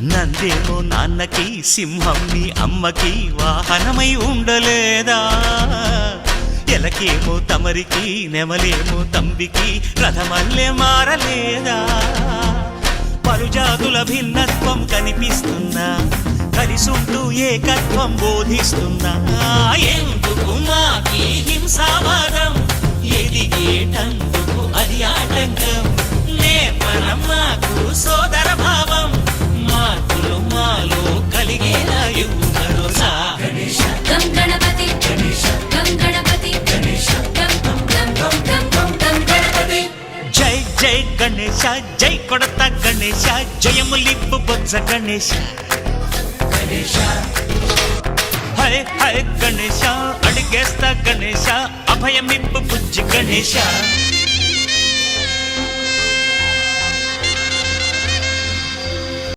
నందేమో నాన్నకి సింహం నీ అమ్మకి వాహనమై ఉండలేదా ఎలకేమో తమరికి నెమలేమో తంబికి రథమల్లే మారలేదా పలుజాతుల భిన్నత్వం కనిపిస్తున్నా కలిసుంటూ ఏకత్వం బోధిస్తున్నా ఎందుకు మాకి హింసావాదం ఎదిగేటందుకు అది ఆటంకం నేర్పరం మాకు సోదర భావం మార్పులు మాలో కలిగేలా యువరు గణేశ గం గణపతి గం గణపతి గం గం గం గం గం గం గణపతి జై జై గణేశ జై కొడత గణేశ జయములిప్పు బొజ్జ గణేశ గణేశ హై హై గణేశ అడిగేస్తా గణేశ అభయమిప్పు బుజ్జి గణేశ